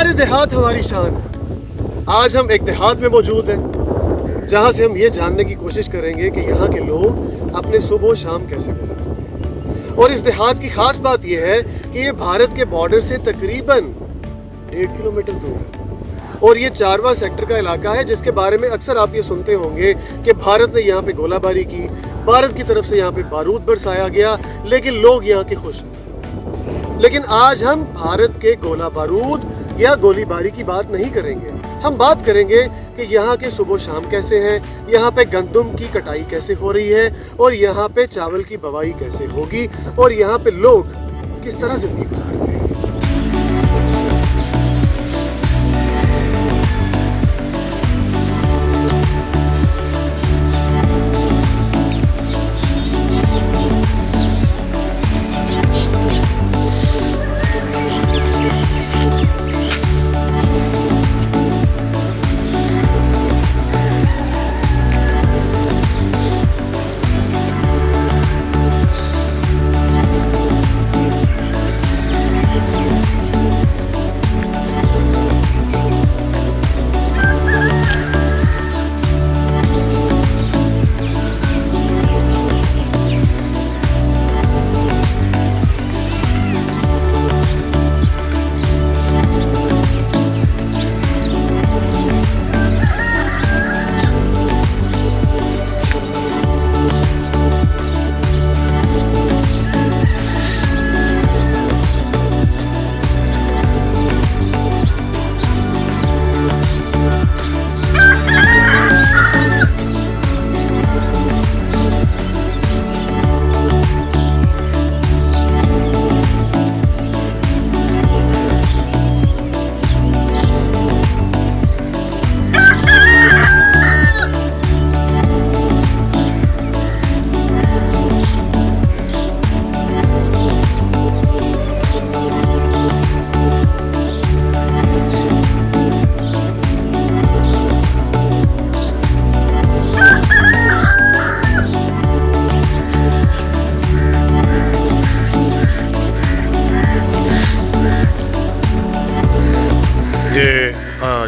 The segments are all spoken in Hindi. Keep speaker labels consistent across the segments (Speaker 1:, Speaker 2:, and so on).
Speaker 1: हमारे देहात हमारी शान है। आज हम एक देहात में मौजूद हैं जहां से हम ये जानने की कोशिश करेंगे कि यहाँ के लोग अपने सुबह शाम कैसे गुजारते हैं। और इस देहात की खास बात यह है कि ये भारत के बॉर्डर से तकरीबन 1.5 किलोमीटर दूर है और ये चारवा सेक्टर का इलाका है, जिसके बारे में अक्सर आप ये सुनते होंगे कि भारत ने यहाँ पे गोलाबारी की, भारत की तरफ से यहाँ पे बारूद बरसाया गया, लेकिन लोग यहाँ के खुश हैं। लेकिन आज हम भारत के गोला बारूद या गोलीबारी की बात नहीं करेंगे। हम बात करेंगे कि यहाँ के सुबह शाम कैसे हैं, यहाँ पे गंदम की कटाई कैसे हो रही है और यहाँ पे चावल की बवाई कैसे होगी और यहाँ पे लोग किस तरह जिंदगी गुजारते हैं।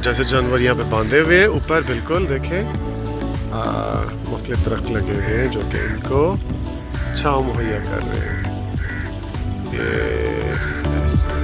Speaker 1: जैसे जानवर यहाँ पे बांधे हुए हैं ऊपर, बिल्कुल देखें मुख्तलिफ दरख्त लगे हुए हैं जो कि इनको छाँव मुहैया कर रहे हैं। ये ऐसे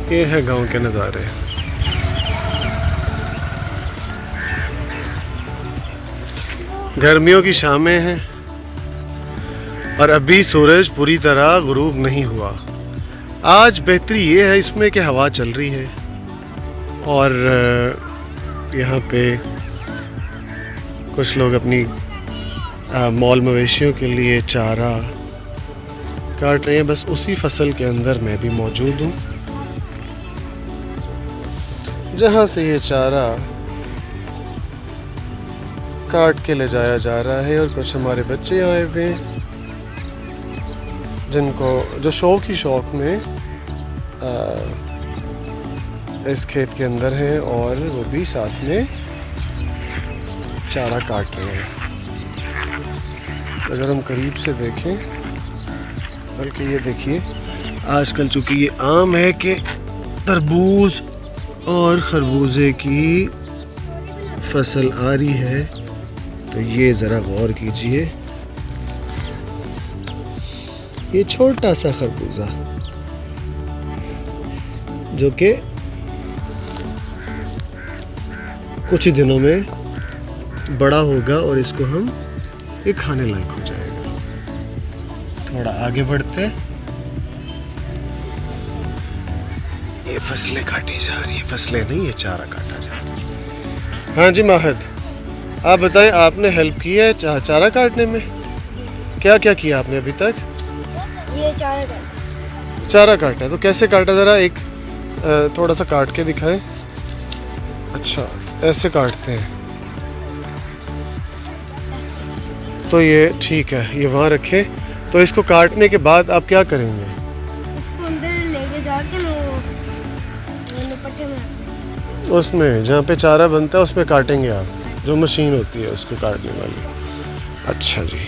Speaker 1: ये है गांव के नज़ारे। गर्मियों की शामें हैं और अभी सूरज पूरी तरह गुरूब नहीं हुआ। आज बेहतरी ये है इसमें कि हवा चल रही है और यहाँ पे कुछ लोग अपनी मॉल मवेशियों के लिए चारा काट रहे हैं। बस उसी फसल के अंदर मैं भी मौजूद हूँ जहाँ से ये चारा काट के ले जाया जा रहा है। और कुछ हमारे बच्चे आए हुए हैं जिनको जो शौक में इस खेत के अंदर हैं और वो भी साथ में चारा काट रहे हैं। अगर हम करीब से देखें, बल्कि ये देखिए आजकल चूँकि ये आम है कि तरबूज और खरबूजे की फसल आ रही है, तो ये ज़रा गौर कीजिए। ये छोटा सा खरबूजा जो कि कुछ ही दिनों में बड़ा होगा और इसको हम ये खाने लायक हो जाएगा। थोड़ा आगे बढ़ते हैं। ये फसलें काटी जा रही है, फसलें नहीं, ये चारा काटा जा रहा है। हाँ जी माहिद, आप बताएं, आपने हेल्प की है चारा काटने में? क्या क्या किया आपने अभी तक?
Speaker 2: ये
Speaker 1: चारा काटा है। तो कैसे काटा, ज़रा एक थोड़ा सा काट के दिखाएं। अच्छा, ऐसे काटते हैं। तो ये ठीक है, ये वहाँ रखें। तो इसको काटने के बाद आप क्या करेंगे?
Speaker 2: इसको अंदर लेके जाके पट्टे में
Speaker 1: उसमें जहाँ पे चारा बनता है उसमें काटेंगे आप, जो मशीन होती है उसको काटने वाली। अच्छा जी,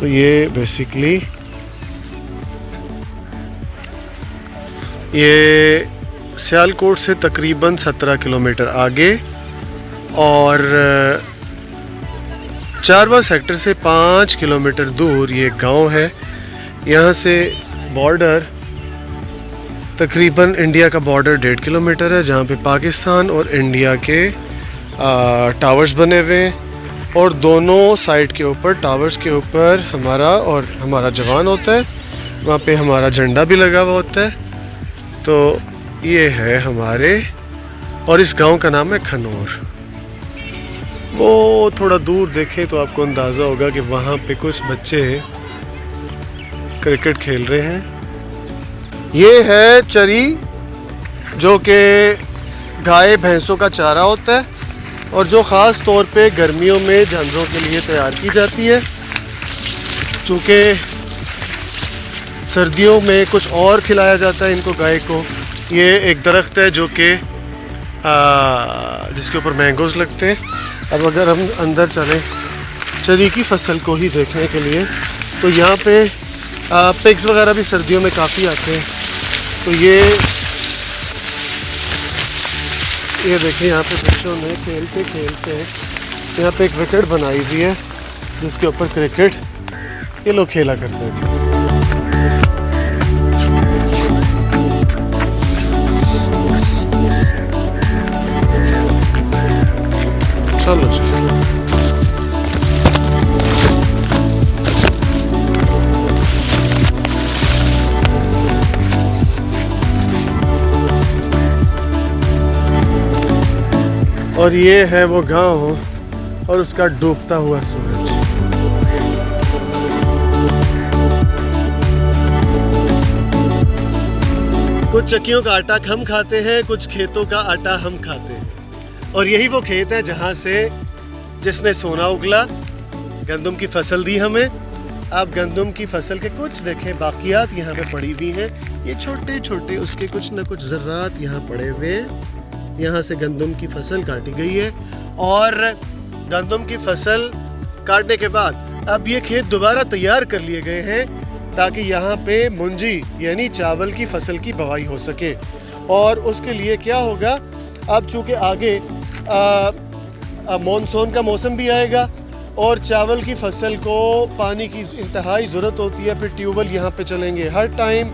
Speaker 1: तो ये बेसिकली ये सियालकोट से तकरीबन 17 किलोमीटर आगे और चारवा सेक्टर से 5 किलोमीटर दूर ये गांव है। यहाँ से बॉर्डर तकरीबन इंडिया का बॉर्डर 1.5 किलोमीटर है, जहाँ पे पाकिस्तान और इंडिया के टावर्स बने हुए हैं और दोनों साइड के ऊपर टावर्स के ऊपर हमारा जवान होता है। वहाँ पे हमारा झंडा भी लगा हुआ होता है। तो ये है हमारे, और इस गांव का नाम है खनौर। वो थोड़ा दूर देखें तो आपको अंदाज़ा होगा कि वहाँ पे कुछ बच्चे क्रिकेट खेल रहे हैं। ये है चरी, जो कि गाय भैंसों का चारा होता है और जो ख़ास तौर पे गर्मियों में जानवरों के लिए तैयार की जाती है। चूँकि सर्दियों में कुछ और खिलाया जाता है इनको, गाय को। ये एक दरख्त है जो कि जिसके ऊपर मैंगोज़ लगते हैं। अब अगर हम अंदर चलें चरी की फसल को ही देखने के लिए, तो यहाँ पे पिग्स वगैरह भी सर्दियों में काफ़ी आते हैं। तो ये देखिए, यहाँ पे बच्चों ने खेलते खेलते यहाँ पे एक विकेट बनाई हुई है जिसके ऊपर क्रिकेट ये लोग खेला करते थे। चलो जी, और ये है वो गांव और उसका डूबता हुआ सूरज। कुछ चक्कियों का आटा हम खाते हैं, कुछ खेतों का आटा हम खाते हैं। और यही वो खेत है जहाँ से जिसने सोना उगला, गंदम की फसल दी हमें। आप गंदम की फसल के कुछ देखें बाकियात यहाँ पे पड़ी हुई हैं। ये छोटे छोटे उसके कुछ न कुछ ज़र्रात यहाँ पड़े हुए हैं। यहाँ से गंदम की फसल काटी गई है और गंदम की फसल काटने के बाद अब ये खेत दोबारा तैयार कर लिए गए हैं ताकि यहाँ पे मुंजी यानी चावल की फसल की बुआई हो सके। और उसके लिए क्या होगा, अब चूँकि आगे मॉनसून का मौसम भी आएगा और चावल की फसल को पानी की इंतहाई ज़रूरत होती है। फिर ट्यूबवेल यहाँ पे चलेंगे हर टाइम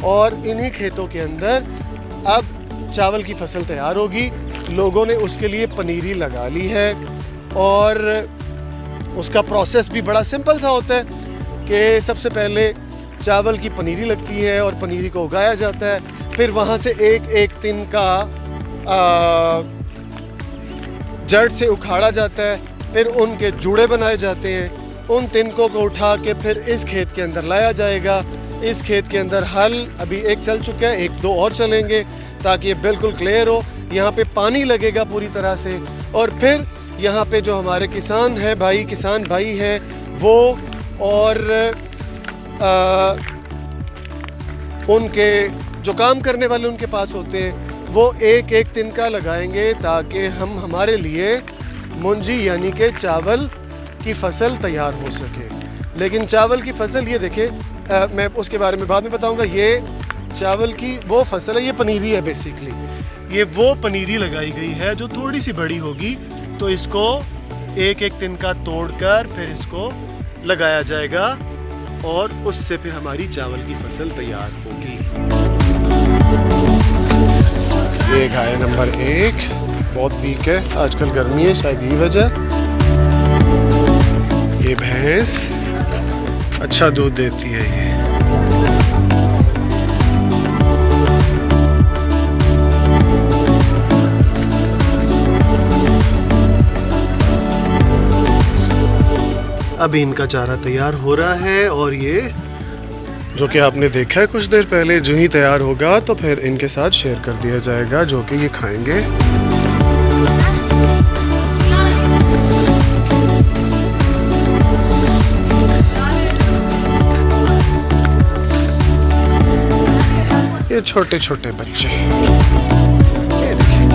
Speaker 1: और इन्हीं खेतों के अंदर अब चावल की फसल तैयार होगी। लोगों ने उसके लिए पनीरी लगा ली है और उसका प्रोसेस भी बड़ा सिंपल सा होता है कि सबसे पहले चावल की पनीरी लगती है और पनीरी को उगाया जाता है, फिर वहाँ से एक एक तिन का जड़ से उखाड़ा जाता है, फिर उनके जूड़े बनाए जाते हैं, उन तिनकों को उठा के फिर इस खेत के अंदर लाया जाएगा। इस खेत के अंदर हल अभी एक चल चुका है, एक दो और चलेंगे ताकि ये बिल्कुल क्लियर हो। यहाँ पे पानी लगेगा पूरी तरह से और फिर यहाँ पे जो हमारे किसान भाई हैं वो और उनके जो काम करने वाले उनके पास होते हैं वो एक एक तिनका लगाएंगे ताकि हम हमारे लिए मुंजी यानी कि चावल की फसल तैयार हो सके। लेकिन चावल की फसल ये देखें, मैं उसके बारे में बाद में बताऊंगा। ये चावल की वो फसल है, ये पनीरी है बेसिकली। ये वो पनीरी लगाई गई है जो थोड़ी सी बड़ी होगी, तो इसको एक एक तिनका तोड़कर फिर इसको लगाया जाएगा और उससे फिर हमारी चावल की फसल तैयार होगी। ये गाय नंबर 1 बहुत वीक है, आजकल गर्मी है, शायद यही वजह। ये भैंस अच्छा दूध देती है। ये अभी इनका चारा तैयार हो रहा है और ये जो कि आपने देखा है कुछ देर पहले, जो ही तैयार होगा तो फिर इनके साथ शेयर कर दिया जाएगा, जो कि ये खाएंगे। ये छोटे छोटे बच्चे, ये देखिए,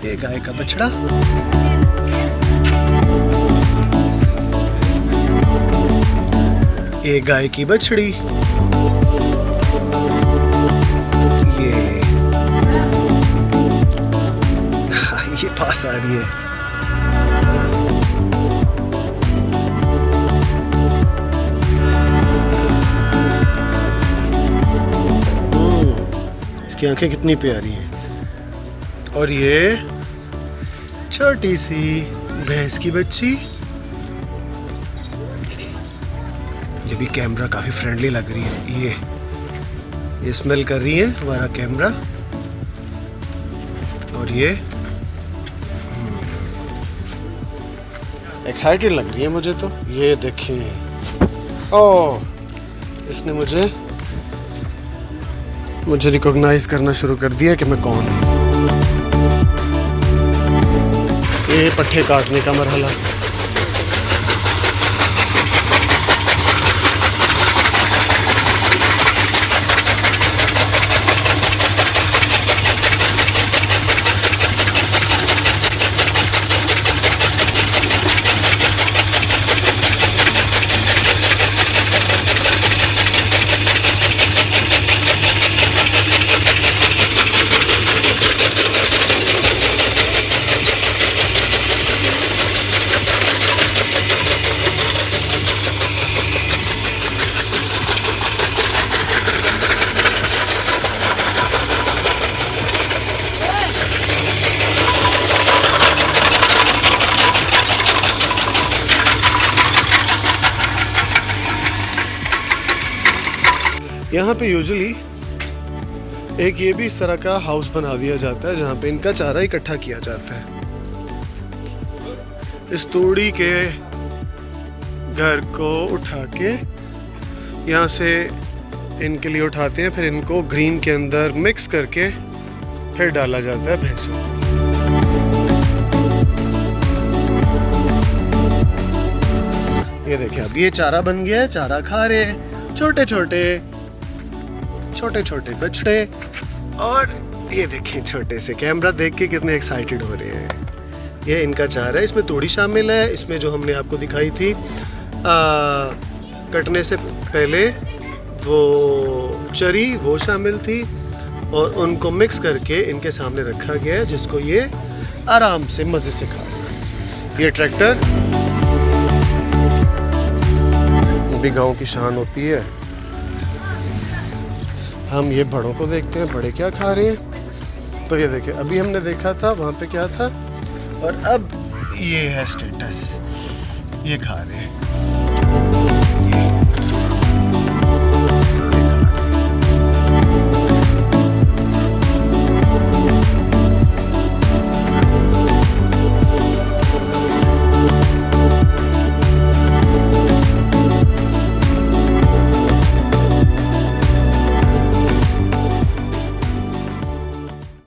Speaker 1: ये गाय का बछड़ा, ये गाय की बछड़ी, ये पास आ रही है। इसकी आंखें कितनी प्यारी हैं। और ये छोटी सी भैंस की बच्ची, ये भी कैमरा काफी फ्रेंडली लग रही है। ये स्मेल कर रही है हमारा कैमरा। और ये एक्साइटेड लग रही है मुझे तो। ये देखें, ओह, इसने मुझे रिकॉग्नाइज करना शुरू कर दिया कि मैं कौन हूँ। ये पट्टे काटने का मरहला। यहाँ पे यूजुअली एक ये भी इस तरह का हाउस बना दिया जाता है जहाँ पे इनका चारा इकट्ठा किया जाता है। इस तोड़ी के घर को उठा के यहाँ से इनके लिए उठाते हैं, फिर इनको ग्रीन के अंदर मिक्स करके फिर डाला जाता है भैंसों को। ये देखिए, अब ये चारा बन गया है, चारा खा रहे हैं छोटे छोटे बछड़े। और ये देखिए, छोटे से कैमरा देख के कितने एक्साइटेड हो रहे हैं। ये इनका चारा है, इसमें तोड़ी शामिल है, इसमें जो हमने आपको दिखाई थी कटने से पहले वो चरी वो शामिल थी, और उनको मिक्स करके इनके सामने रखा गया है, जिसको ये आराम से मज़े से खा रहे हैं। ये ट्रैक्टर भी गांव की शान होती है। हम ये बड़ों को देखते हैं, बड़े क्या खा रहे हैं। तो ये देखिए, अभी हमने देखा था वहाँ पे क्या था, और अब ये है स्टेटस, ये खा रहे हैं।